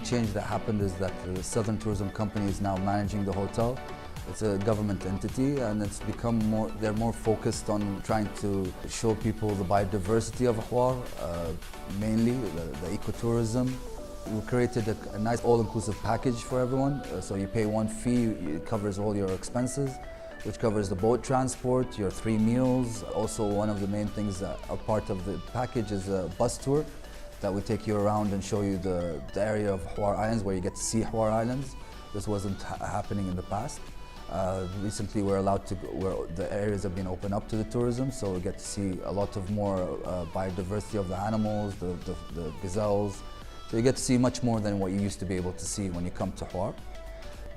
change that happened is that the Southern Tourism Company is now managing the hotel. It's a government entity, and it's become they're more focused on trying to show people the biodiversity of Hawar, mainly the ecotourism. We created a nice all-inclusive package for everyone. So you pay one fee, it covers all your expenses, which covers the boat transport, your 3 meals. Also, one of the main things that are part of the package is a bus tour that we take you around and show you the area of Hawar Islands, where you get to see Hawar Islands. This wasn't happening in the past. Recently we're allowed to, the areas have been opened up to the tourism, so we get to see a lot of more biodiversity of the animals, the gazelles. So you get to see much more than what you used to be able to see when you come to Hawar.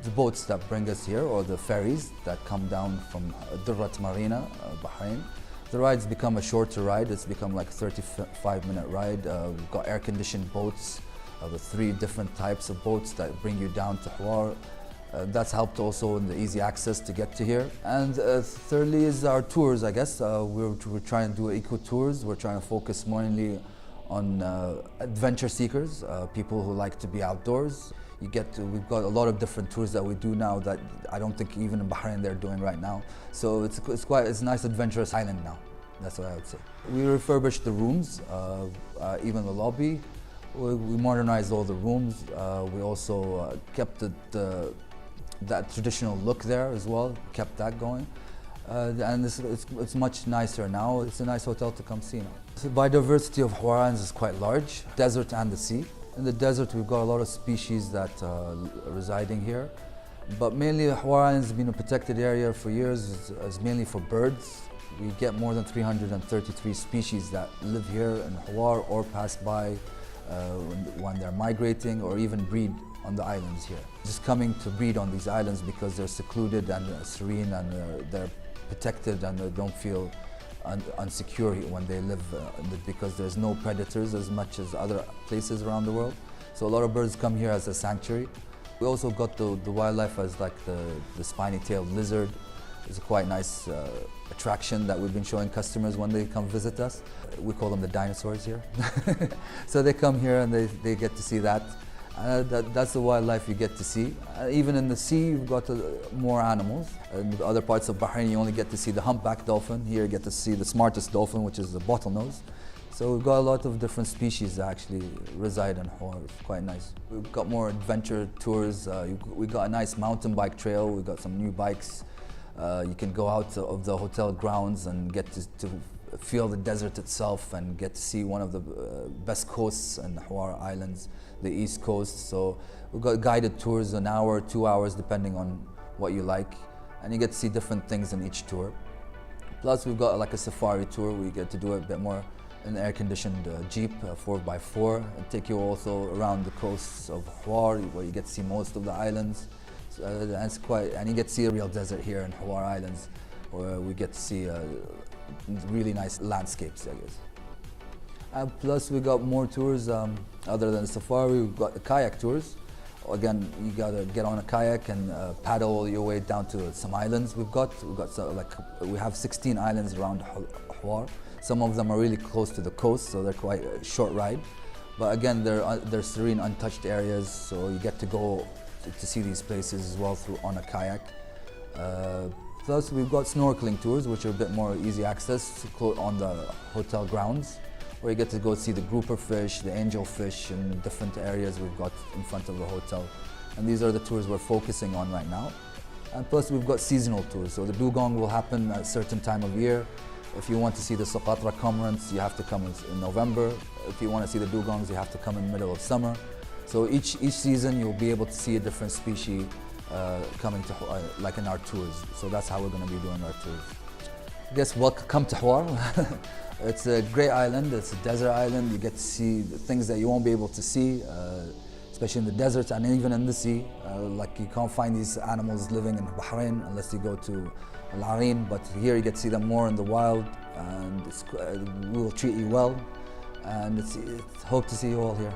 The boats that bring us here, or the ferries that come down from Durrat Marina, Bahrain, the rides become a shorter ride. It's become like a 35-minute ride. We've got air-conditioned boats with 3 different types of boats that bring you down to Hawar. That's helped also in the easy access to get to here. And thirdly is our tours, I guess. We're trying to do eco tours. We're trying to focus mainly on adventure seekers, people who like to be outdoors. We've got a lot of different tours that we do now that I don't think even in Bahrain they're doing right now. So it's a nice adventurous island now. That's what I would say. We refurbished the rooms, even the lobby. We modernized all the rooms. We also kept that traditional look there as well, kept that going. And it's much nicer now. It's a nice hotel to come see now. The biodiversity of Hawar Islands is quite large, desert and the sea. In the desert we've got a lot of species that are residing here. But mainly Hawar Islands has been a protected area for years, it's mainly for birds. We get more than 333 species that live here in Hawar or pass by when they're migrating or even breed on the islands here. Just coming to breed on these islands because they're secluded and serene and they're protected and they don't feel unsecure when they live because there's no predators as much as other places around the world. So a lot of birds come here as a sanctuary. We also got the wildlife as like the spiny-tailed lizard. It's a quite nice attraction that we've been showing customers when they come visit us. We call them the dinosaurs here. So they come here and they get to see that. That's the wildlife you get to see. Even in the sea, you've got more animals. In other parts of Bahrain, you only get to see the humpback dolphin. Here you get to see the smartest dolphin, which is the bottlenose. So we've got a lot of different species that actually reside in Hawar. It's quite nice. We've got more adventure tours. We got a nice mountain bike trail. We've got some new bikes. You can go out of the hotel grounds and get to feel the desert itself and get to see one of the best coasts in Hawar Islands, the east coast. So we've got guided tours, an hour, 2 hours, depending on what you like. And you get to see different things in each tour. Plus we've got like a safari tour. We get to do a bit more in an air-conditioned Jeep, 4x4, and take you also around the coasts of Hawar, where you get to see most of the islands. And you get to see a real desert here in Hawar Islands, where we get to see really nice landscapes, I guess. Plus we got more tours other than safari. We've got the kayak tours. Again, you gotta get on a kayak and paddle your way down to some islands. We have 16 islands around Hawar. Some of them are really close to the coast, so they're quite a short ride. But again, they're serene, untouched areas, so you get to go to see these places as well on a kayak. Plus we've got snorkeling tours, which are a bit more easy access on the hotel grounds, where you get to go see the grouper fish, the angelfish, and different areas we've got in front of the hotel. And these are the tours we're focusing on right now. And plus we've got seasonal tours, so the dugong will happen at a certain time of year. If you want to see the Socotra cormorants, you have to come in November. If you want to see the dugongs, you have to come in the middle of summer. So each season you'll be able to see a different species coming to like in our tours. So that's how we're going to be doing our tours. I guess welcome to Hawar. It's a great island. It's a desert island. You get to see things that you won't be able to see, especially in the desert and even in the sea. Like you can't find these animals living in Bahrain unless you go to Al-Areen, but here you get to see them more in the wild, and we will treat you well. And hope to see you all here.